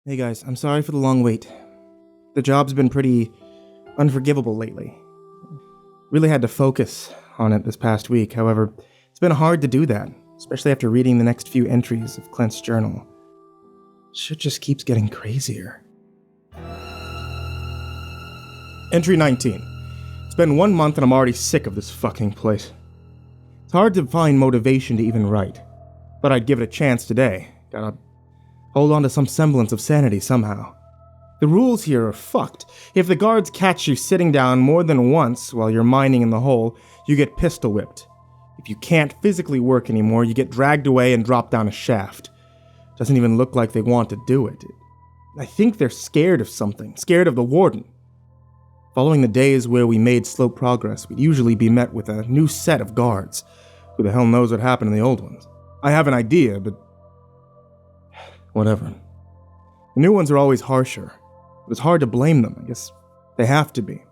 Hey guys, I'm sorry for the long wait. The job's been pretty unforgivable lately. Really had to focus on it this past week, however, it's been hard to do that, especially after reading the next few entries of Clint's journal. Shit just keeps getting crazier. Entry 19. It's been 1 month and I'm already sick of this fucking place. It's hard to find motivation to even write, but I'd give it a chance today. Gotta hold on to some semblance of sanity somehow. The rules here are fucked. If the guards catch you sitting down more than once while you're mining in the hole, you get pistol whipped. If you can't physically work anymore, you get dragged away and dropped down a shaft. Doesn't even look like they want to do it. I think they're scared of something, scared of the warden. Following the days where we made slow progress, we'd usually be met with a new set of guards. Who the hell knows what happened to the old ones? I have an idea, but whatever. The new ones are always harsher. It was hard to blame them. I guess they have to be.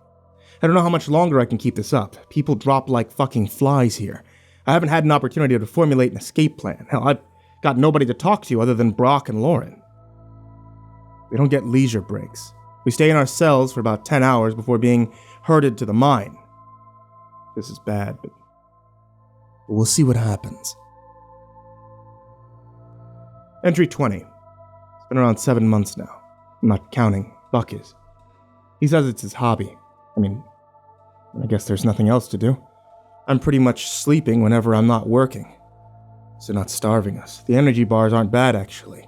I don't know how much longer I can keep this up. People drop like fucking flies here. I haven't had an opportunity to formulate an escape plan. Hell, I've got nobody to talk to other than Brock and Lauren. We don't get leisure breaks. We stay in our cells for about 10 hours before being herded to the mine. This is bad, but we'll see what happens. Entry 20. It's been around 7 months now. I'm not counting Buck is. He says it's his hobby. I guess there's nothing else to do. I'm pretty much sleeping whenever I'm not working. So not starving us. The energy bars aren't bad, actually.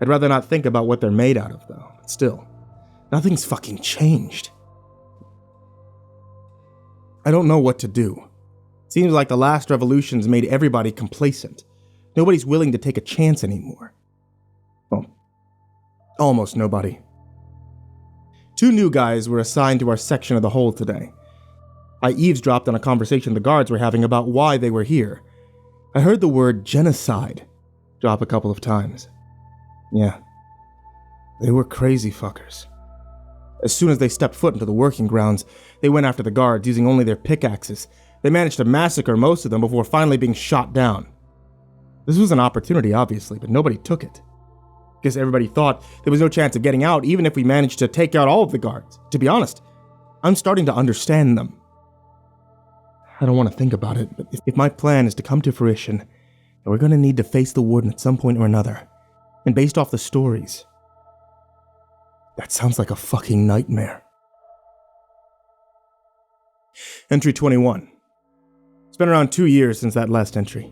I'd rather not think about what they're made out of, though. But still, nothing's fucking changed. I don't know what to do. Seems like the last revolutions made everybody complacent. Nobody's willing to take a chance anymore. Well, almost nobody. 2 new guys were assigned to our section of the hole today. I eavesdropped on a conversation the guards were having about why they were here. I heard the word genocide drop a couple of times. Yeah, they were crazy fuckers. As soon as they stepped foot into the working grounds, they went after the guards using only their pickaxes. They managed to massacre most of them before finally being shot down. This was an opportunity, obviously, but nobody took it. Guess everybody thought there was no chance of getting out even if we managed to take out all of the guards. To be honest, I'm starting to understand them. I don't want to think about it, but if my plan is to come to fruition, then we're going to need to face the warden at some point or another. And based off the stories, that sounds like a fucking nightmare. Entry 21. It's been around 2 years since that last entry.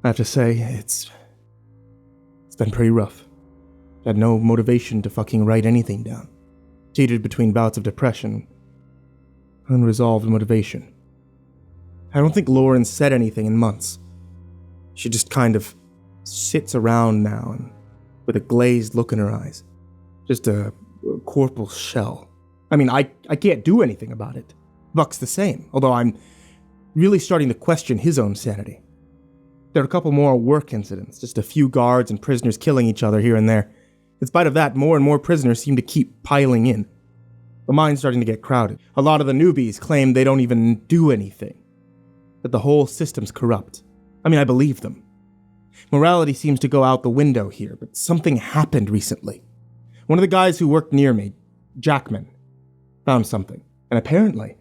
I have to say, it's been pretty rough. Had no motivation to fucking write anything down. Teetered between bouts of depression, unresolved motivation. I don't think Lauren said anything in months. She just kind of sits around now and with a glazed look in her eyes. Just a corporal shell. I can't do anything about it. Buck's the same, although I'm really starting to question his own sanity. There are a couple more work incidents, just a few guards and prisoners killing each other here and there. In spite of that, more and more prisoners seem to keep piling in. The mine's starting to get crowded. A lot of the newbies claim they don't even do anything. That the whole system's corrupt. I believe them. Morality seems to go out the window here, but something happened recently. One of the guys who worked near me, Jackman, found something. And apparently,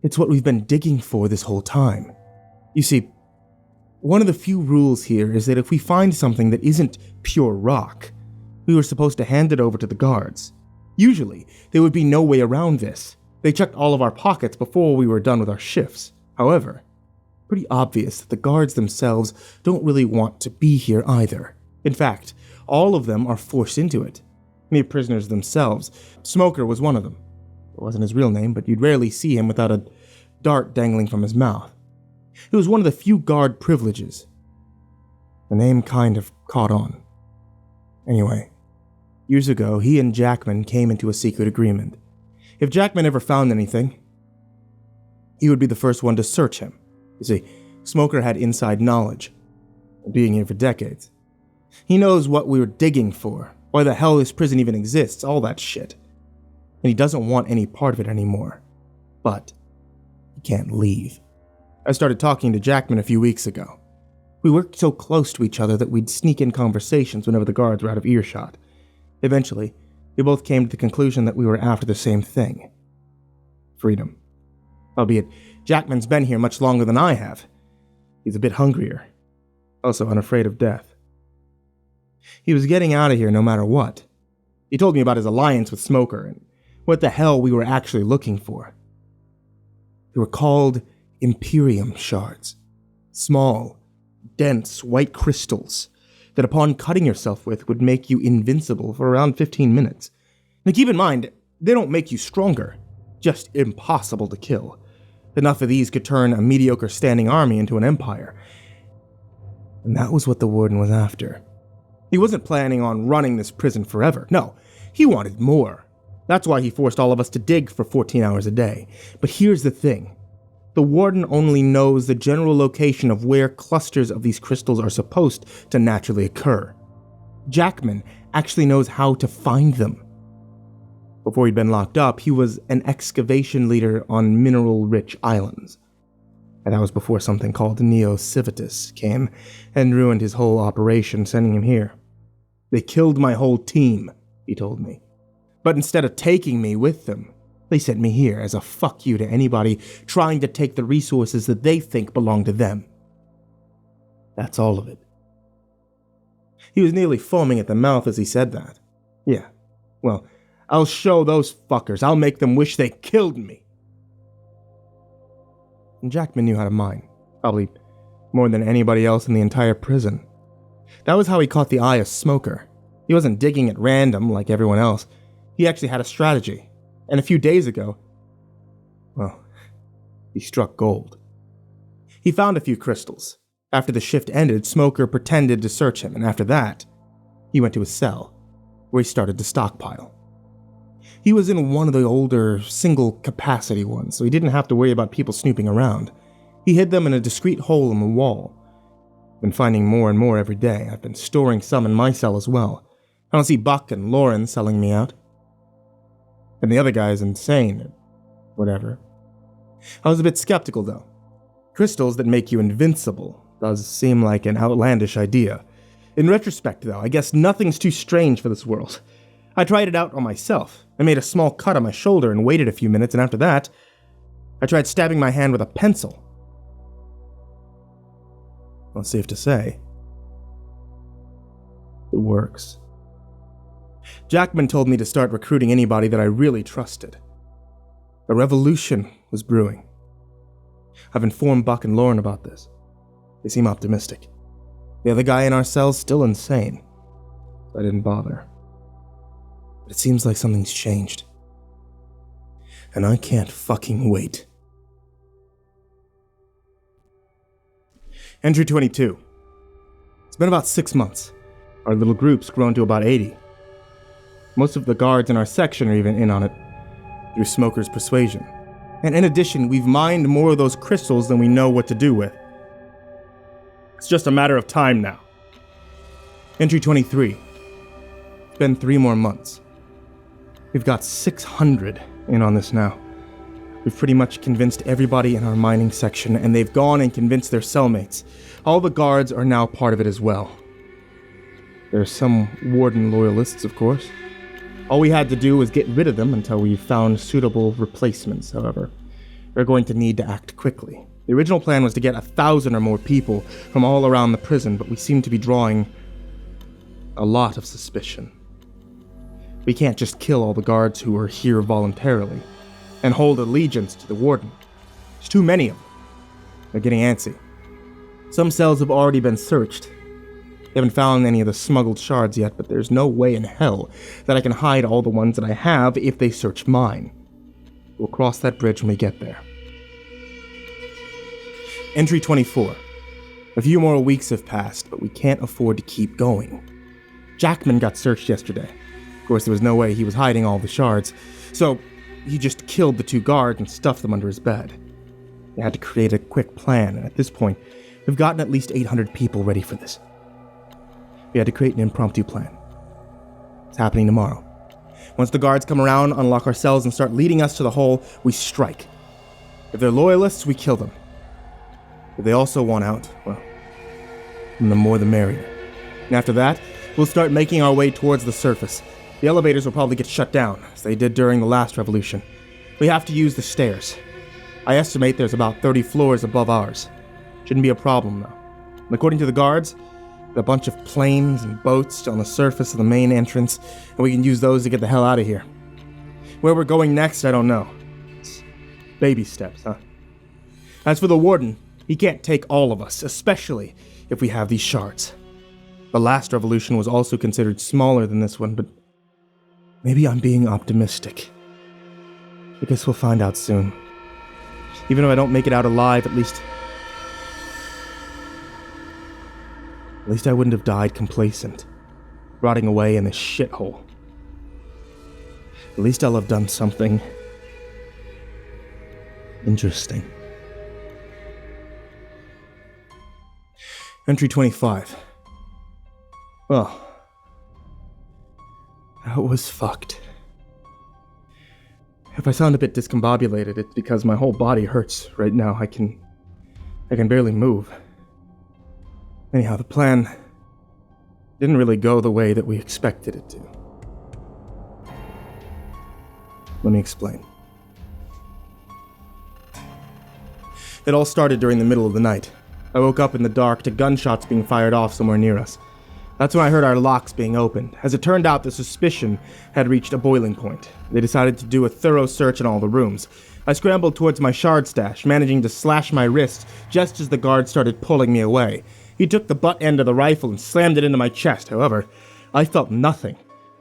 it's what we've been digging for this whole time. You see, one of the few rules here is that if we find something that isn't pure rock, we were supposed to hand it over to the guards. Usually, there would be no way around this. They checked all of our pockets before we were done with our shifts. However, pretty obvious that the guards themselves don't really want to be here either. In fact, all of them are forced into it. Mere prisoners themselves. Smoker was one of them. It wasn't his real name, but you'd rarely see him without a dart dangling from his mouth. It was one of the few guard privileges. The name kind of caught on. Anyway, years ago, he and Jackman came into a secret agreement. If Jackman ever found anything, he would be the first one to search him. You see, Smoker had inside knowledge, being here for decades. He knows what we were digging for, why the hell this prison even exists, all that shit. And he doesn't want any part of it anymore. But he can't leave. I started talking to Jackman a few weeks ago. We worked so close to each other that we'd sneak in conversations whenever the guards were out of earshot. Eventually, we both came to the conclusion that we were after the same thing. Freedom. Albeit, Jackman's been here much longer than I have. He's a bit hungrier. Also unafraid of death. He was getting out of here no matter what. He told me about his alliance with Smoker and what the hell we were actually looking for. They were called Imperium shards. Small, dense, white crystals that upon cutting yourself with would make you invincible for around 15 minutes. Now keep in mind, they don't make you stronger, just impossible to kill. Enough of these could turn a mediocre standing army into an empire. And that was what the warden was after. He wasn't planning on running this prison forever. No, he wanted more. That's why he forced all of us to dig for 14 hours a day. But here's the thing. The warden only knows the general location of where clusters of these crystals are supposed to naturally occur. Jackman actually knows how to find them. Before he'd been locked up, he was an excavation leader on mineral-rich islands. And that was before something called Neo Civitas came and ruined his whole operation, sending him here. They killed my whole team, he told me. But instead of taking me with them, they sent me here as a fuck you to anybody trying to take the resources that they think belong to them. That's all of it. He was nearly foaming at the mouth as he said that. Yeah, well, I'll show those fuckers. I'll make them wish they killed me. And Jackman knew how to mine, probably more than anybody else in the entire prison. That was how he caught the eye of Smoker. He wasn't digging at random like everyone else. He actually had a strategy. And a few days ago, well, he struck gold. He found a few crystals. After the shift ended, Smoker pretended to search him, and after that, he went to his cell, where he started to stockpile. He was in one of the older, single-capacity ones, so he didn't have to worry about people snooping around. He hid them in a discreet hole in the wall. I've been finding more and more every day. I've been storing some in my cell as well. I don't see Buck and Lauren selling me out. And the other guy's insane, or whatever. I was a bit skeptical, though. Crystals that make you invincible does seem like an outlandish idea. In retrospect, though, I guess nothing's too strange for this world. I tried it out on myself. I made a small cut on my shoulder and waited a few minutes, and after that, I tried stabbing my hand with a pencil. Well, safe to say, it works. Jackman told me to start recruiting anybody that I really trusted. A revolution was brewing. I've informed Buck and Lauren about this. They seem optimistic. The other guy in our cell's still insane. So I didn't bother. But it seems like something's changed. And I can't fucking wait. Entry 22. It's been about 6 months. Our little group's grown to about 80. Most of the guards in our section are even in on it, through Smoker's persuasion. And in addition, we've mined more of those crystals than we know what to do with. It's just a matter of time now. Entry 23. It's been 3 more months. We've got 600 in on this now. We've pretty much convinced everybody in our mining section, and they've gone and convinced their cellmates. All the guards are now part of it as well. There's some warden loyalists, of course. All we had to do was get rid of them until we found suitable replacements, however. We're going to need to act quickly. The original plan was to get 1,000 or more people from all around the prison, but we seem to be drawing a lot of suspicion. We can't just kill all the guards who are here voluntarily and hold allegiance to the warden. There's too many of them. They're getting antsy. Some cells have already been searched. They haven't found any of the smuggled shards yet, but there's no way in hell that I can hide all the ones that I have if they search mine. We'll cross that bridge when we get there. Entry 24. A few more weeks have passed, but we can't afford to keep going. Jackman got searched yesterday. Of course, there was no way he was hiding all the shards, so he just killed the 2 guards and stuffed them under his bed. They had to create a quick plan, and at this point, we've gotten at least 800 people ready for this. We had to create an impromptu plan. It's happening tomorrow. Once the guards come around, unlock our cells, and start leading us to the hole, we strike. If they're loyalists, we kill them. If they also want out, well, and the more the merrier. And after that, we'll start making our way towards the surface. The elevators will probably get shut down, as they did during the last revolution. We have to use the stairs. I estimate there's about 30 floors above ours. Shouldn't be a problem, though. And according to the guards, a bunch of planes and boats on the surface of the main entrance, and we can use those to get the hell out of here. Where we're going next, I don't know. It's baby steps, huh? As for the warden, he can't take all of us, especially if we have these shards. The last revolution was also considered smaller than this one, but maybe I'm being optimistic. I guess we'll find out soon. Even if I don't make it out alive, at least I wouldn't have died complacent, rotting away in this shithole. At least I'll have done something interesting. Entry 25. Well, that was fucked. If I sound a bit discombobulated, it's because my whole body hurts right now. I can barely move. Anyhow, the plan didn't really go the way that we expected it to. Let me explain. It all started during the middle of the night. I woke up in the dark to gunshots being fired off somewhere near us. That's when I heard our locks being opened. As it turned out, the suspicion had reached a boiling point. They decided to do a thorough search in all the rooms. I scrambled towards my shard stash, managing to slash my wrist just as the guard started pulling me away. He took the butt end of the rifle and slammed it into my chest. However, I felt nothing.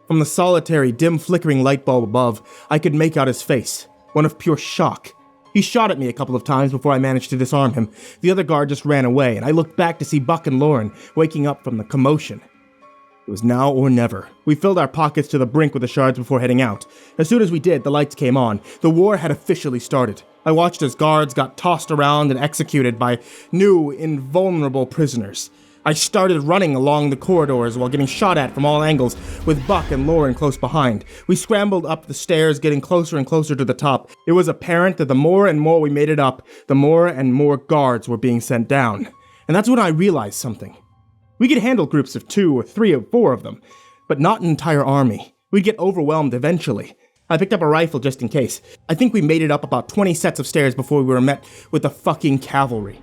From the solitary, dim, flickering light bulb above, I could make out his face, one of pure shock. He shot at me a couple of times before I managed to disarm him. The other guard just ran away, and I looked back to see Buck and Lauren waking up from the commotion. It was now or never. We filled our pockets to the brink with the shards before heading out. As soon as we did, the lights came on. The war had officially started. I watched as guards got tossed around and executed by new, invulnerable prisoners. I started running along the corridors while getting shot at from all angles, with Buck and Lauren close behind. We scrambled up the stairs, getting closer and closer to the top. It was apparent that the more and more we made it up, the more and more guards were being sent down. And that's when I realized something. We could handle groups of 2 or 3 or 4 of them, but not an entire army. We'd get overwhelmed eventually. I picked up a rifle just in case. I think we made it up about 20 sets of stairs before we were met with the fucking cavalry.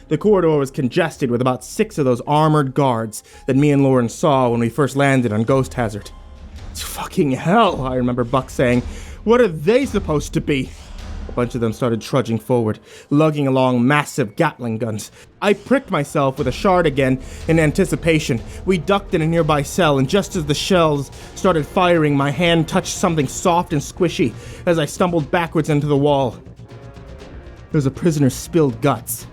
The corridor was congested with about 6 of those armored guards that me and Lauren saw when we first landed on Ghost Hazard. It's fucking hell, I remember Buck saying. What are they supposed to be? A bunch of them started trudging forward, lugging along massive Gatling guns. I pricked myself with a shard again in anticipation. We ducked in a nearby cell, and just as the shells started firing, my hand touched something soft and squishy as I stumbled backwards into the wall. There was a prisoner's spilled guts.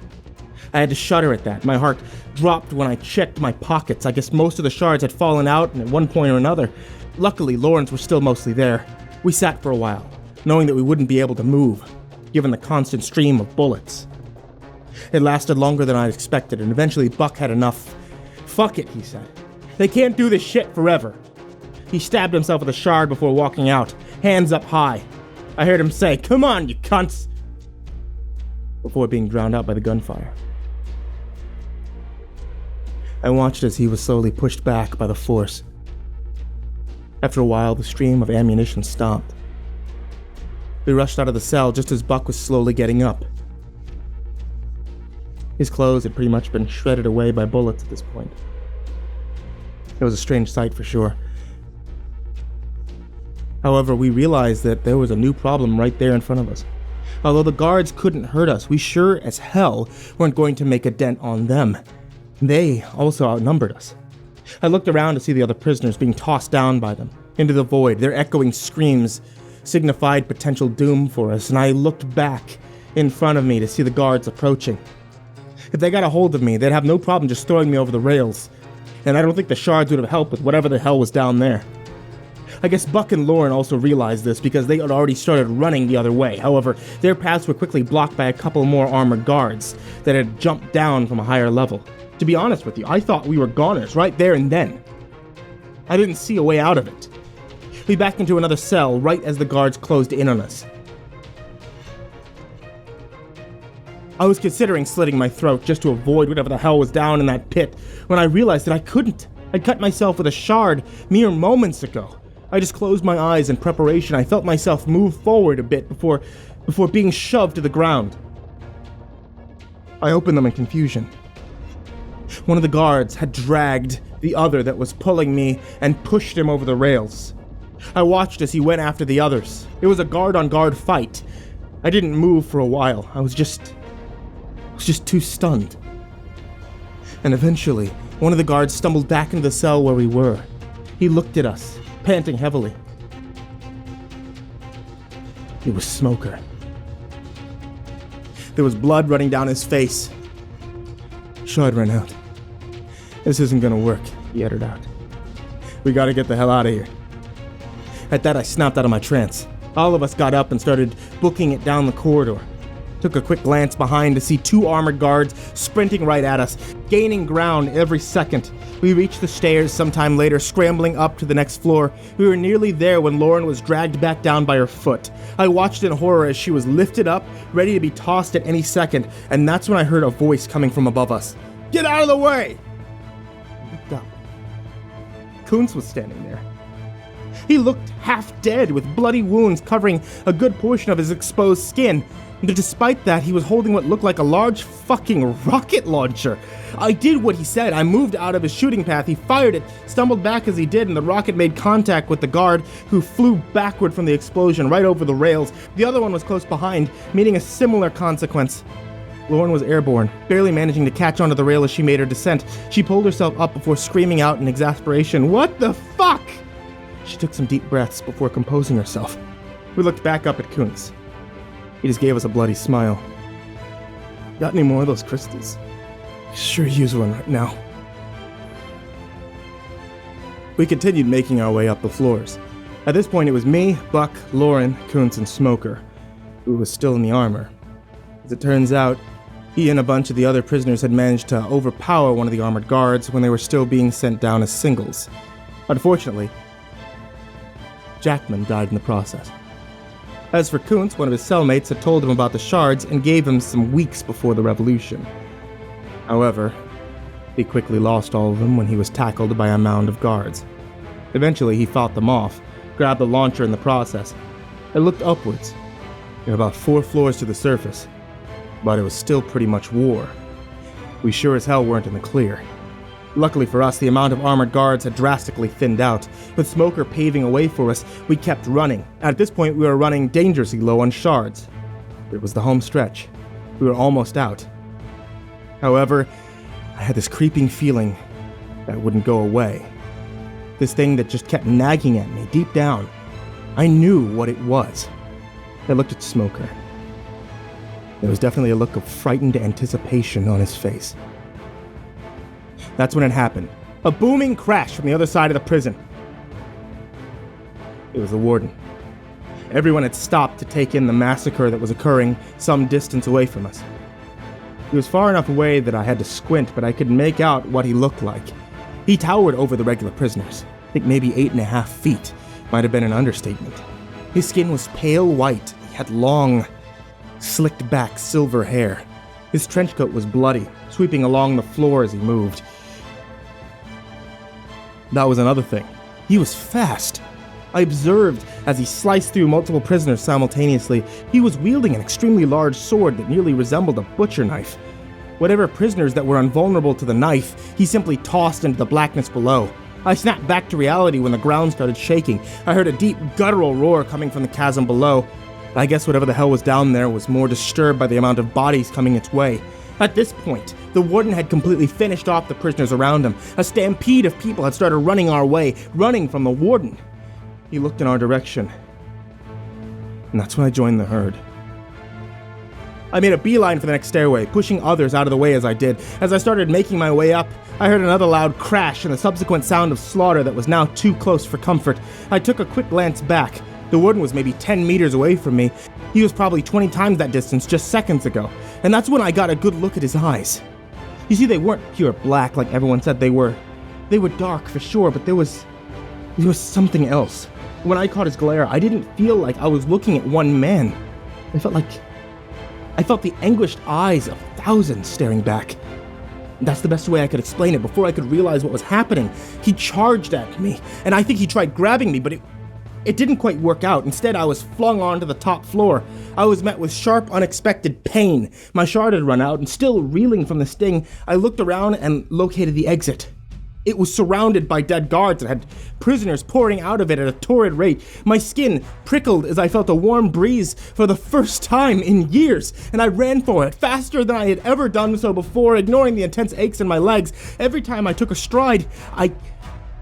I had to shudder at that. My heart dropped when I checked my pockets. I guess most of the shards had fallen out at one point or another. Luckily, Lauren's were still mostly there. We sat for a while, knowing that we wouldn't be able to move, given the constant stream of bullets. It lasted longer than I expected, and eventually Buck had enough. Fuck it, he said. They can't do this shit forever. He stabbed himself with a shard before walking out, hands up high. I heard him say, "Come on, you cunts," before being drowned out by the gunfire. I watched as he was slowly pushed back by the force. After a while, the stream of ammunition stopped. We rushed out of the cell just as Buck was slowly getting up. His clothes had pretty much been shredded away by bullets at this point. It was a strange sight for sure. However, we realized that there was a new problem right there in front of us. Although the guards couldn't hurt us, we sure as hell weren't going to make a dent on them. They also outnumbered us. I looked around to see the other prisoners being tossed down by them, into the void. Their echoing screams signified potential doom for us, and I looked back in front of me to see the guards approaching. If they got a hold of me, they'd have no problem just throwing me over the rails, and I don't think the shards would have helped with whatever the hell was down there. I guess Buck and Lauren also realized this because they had already started running the other way. However, their paths were quickly blocked by a couple more armored guards that had jumped down from a higher level. To be honest with you, I thought we were goners right there and then. I didn't see a way out of it. We backed into another cell right as the guards closed in on us. I was considering slitting my throat just to avoid whatever the hell was down in that pit when I realized that I couldn't. I'd cut myself with a shard mere moments ago. I just closed my eyes in preparation. I felt myself move forward a bit before being shoved to the ground. I opened them in confusion. One of the guards had dragged the other that was pulling me and pushed him over the rails. I watched as he went after the others. It was a guard-on-guard fight. I didn't move for a while. I was just too stunned. And eventually, one of the guards stumbled back into the cell where we were. He looked at us, panting heavily. It was Smoker. There was blood running down his face. Shard ran out. This isn't gonna work, he uttered out. We gotta get the hell out of here. At that, I snapped out of my trance. All of us got up and started booking it down the corridor. Took a quick glance behind to see 2 armored guards sprinting right at us, gaining ground every second. We reached the stairs sometime later, scrambling up to the next floor. We were nearly there when Lauren was dragged back down by her foot. I watched in horror as she was lifted up, ready to be tossed at any second, and that's when I heard a voice coming from above us. Get out of the way! I looked up. Kuntz was standing there. He looked half dead, with bloody wounds covering a good portion of his exposed skin. But despite that, he was holding what looked like a large fucking rocket launcher. I did what he said. I moved out of his shooting path. He fired it, stumbled back as he did, and the rocket made contact with the guard, who flew backward from the explosion right over the rails. The other one was close behind, meeting a similar consequence. Lauren was airborne, barely managing to catch onto the rail as she made her descent. She pulled herself up before screaming out in exasperation, "What the fuck?" She took some deep breaths before composing herself. We looked back up at Kuntz. He just gave us a bloody smile. Got any more of those crystals? Sure use one right now. We continued making our way up the floors. At this point, it was me, Buck, Lauren, Kuntz, and Smoker, who was still in the armor. As it turns out, he and a bunch of the other prisoners had managed to overpower one of the armored guards when they were still being sent down as singles. Unfortunately, Jackman died in the process. As for Kuntz, one of his cellmates had told him about the shards and gave him some weeks before the revolution. However, he quickly lost all of them when he was tackled by a mound of guards. Eventually, he fought them off, grabbed the launcher in the process. I looked upwards. We were about 4 floors to the surface, but it was still pretty much war. We sure as hell weren't in the clear. Luckily for us, the amount of armored guards had drastically thinned out. With Smoker paving a way for us, we kept running. At this point, we were running dangerously low on shards. It was the home stretch. We were almost out. However, I had this creeping feeling that wouldn't go away. This thing that just kept nagging at me deep down. I knew what it was. I looked at Smoker. There was definitely a look of frightened anticipation on his face. That's when it happened. A booming crash from the other side of the prison. It was the warden. Everyone had stopped to take in the massacre that was occurring some distance away from us. He was far enough away that I had to squint, but I could make out what he looked like. He towered over the regular prisoners. I think maybe 8.5 feet. Might have been an understatement. His skin was pale white. He had long, slicked back silver hair. His trench coat was bloody, sweeping along the floor as he moved. That was another thing. He was fast. I observed as he sliced through multiple prisoners simultaneously. He was wielding an extremely large sword that nearly resembled a butcher knife. Whatever prisoners that were invulnerable to the knife, he simply tossed into the blackness below. I snapped back to reality when the ground started shaking. I heard a deep, guttural roar coming from the chasm below. I guess whatever the hell was down there was more disturbed by the amount of bodies coming its way. At this point, the warden had completely finished off the prisoners around him. A stampede of people had started running our way, running from the warden. He looked in our direction, and that's when I joined the herd. I made a beeline for the next stairway, pushing others out of the way as I did. As I started making my way up, I heard another loud crash and the subsequent sound of slaughter that was now too close for comfort. I took a quick glance back. The warden was maybe 10 meters away from me. He was probably 20 times that distance just seconds ago, and that's when I got a good look at his eyes. You see, they weren't pure black like everyone said they were. They were dark for sure, but there was something else. When I caught his glare, I didn't feel like I was looking at one man. I I felt the anguished eyes of thousands staring back. That's the best way I could explain it. Before I could realize what was happening, he charged at me, and I think he tried grabbing me, but it didn't quite work out. Instead, I was flung onto the top floor. I was met with sharp, unexpected pain. My shard had run out, and still reeling from the sting, I looked around and located the exit. It was surrounded by dead guards and had prisoners pouring out of it at a torrid rate. My skin prickled as I felt a warm breeze for the first time in years, and I ran for it faster than I had ever done so before, ignoring the intense aches in my legs. Every time I took a stride,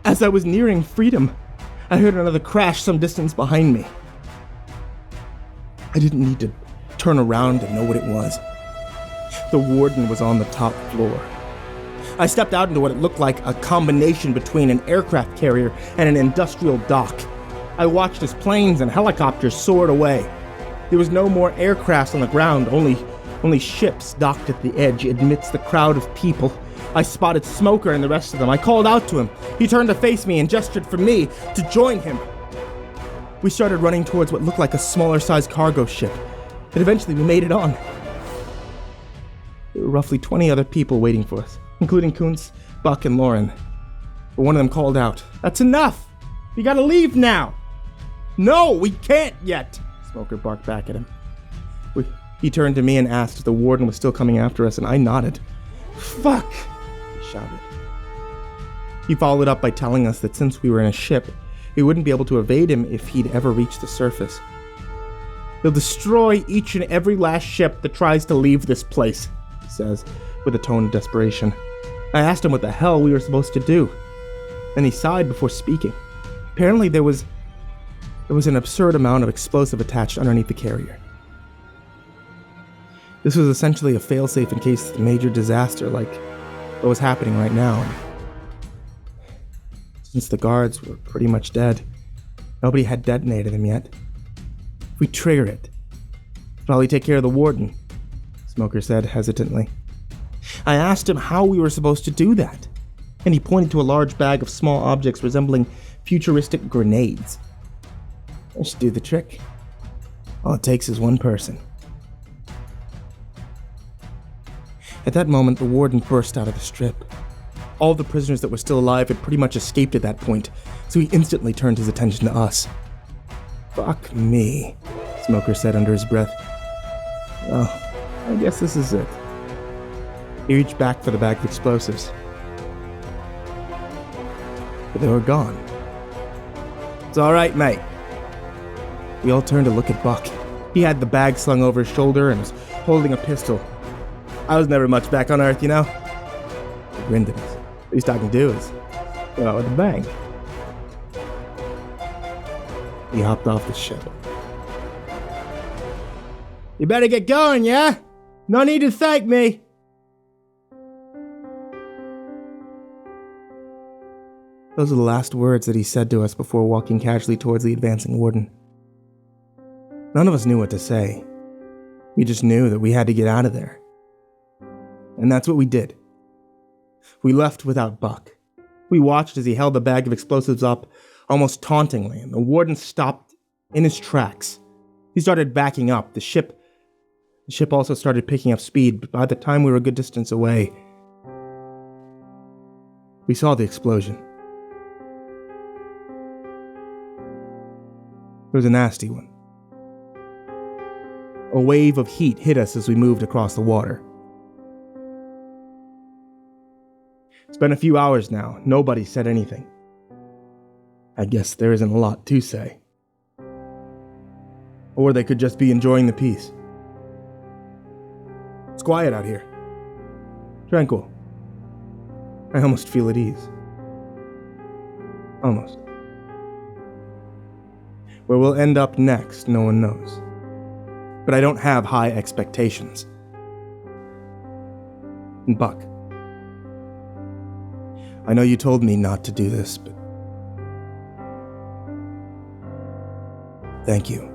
as I was nearing freedom, I heard another crash some distance behind me. I didn't need to turn around to know what it was. The warden was on the top floor. I stepped out into what it looked like a combination between an aircraft carrier and an industrial dock. I watched as planes and helicopters soared away. There was no more aircrafts on the ground, only ships docked at the edge amidst the crowd of people. I spotted Smoker and the rest of them. I called out to him. He turned to face me and gestured for me to join him. We started running towards what looked like a smaller-sized cargo ship, but eventually we made it on. There were roughly 20 other people waiting for us, including Kuntz, Buck, and Lauren. But one of them called out, "That's enough! You gotta leave now!" "No, we can't yet!" Smoker barked back at him. He turned to me and asked if the warden was still coming after us, and I nodded. "Fuck!" he shouted. He followed up by telling us that since we were in a ship, we wouldn't be able to evade him if he'd ever reached the surface. "He'll destroy each and every last ship that tries to leave this place," he says, with a tone of desperation. I asked him what the hell we were supposed to do, and he sighed before speaking. Apparently there was an absurd amount of explosive attached underneath the carrier. This was essentially a failsafe in case of a major disaster like what was happening right now. Since the guards were pretty much dead, nobody had detonated them yet. If we trigger it, it'll probably take care of the warden, Smoker said hesitantly. I asked him how we were supposed to do that, and he pointed to a large bag of small objects resembling futuristic grenades. I should do the trick. All it takes is one person. At that moment, the warden burst out of the strip. All the prisoners that were still alive had pretty much escaped at that point, so he instantly turned his attention to us. "Fuck me," Smoker said under his breath. "Well, I guess this is it." He reached back for the bag of explosives, but they were gone. "It's all right, mate." We all turned to look at Buck. He had the bag slung over his shoulder and was holding a pistol. I was never much back on Earth, you know? He grinned at us. Least I can do is go out with a bang. He hopped off the ship. "You better get going, yeah? No need to thank me." Those are the last words that he said to us before walking casually towards the advancing warden. None of us knew what to say. We just knew that we had to get out of there. And that's what we did. We left without Buck. We watched as he held the bag of explosives up, almost tauntingly, and the warden stopped in his tracks. He started backing up. The ship also started picking up speed, but by the time we were a good distance away, we saw the explosion. It was a nasty one. A wave of heat hit us as we moved across the water. It's been a few hours now. Nobody said anything. I guess there isn't a lot to say. Or they could just be enjoying the peace. It's quiet out here. Tranquil. I almost feel at ease. Almost. Where we'll end up next, no one knows. But I don't have high expectations. And Buck, I know you told me not to do this, but thank you.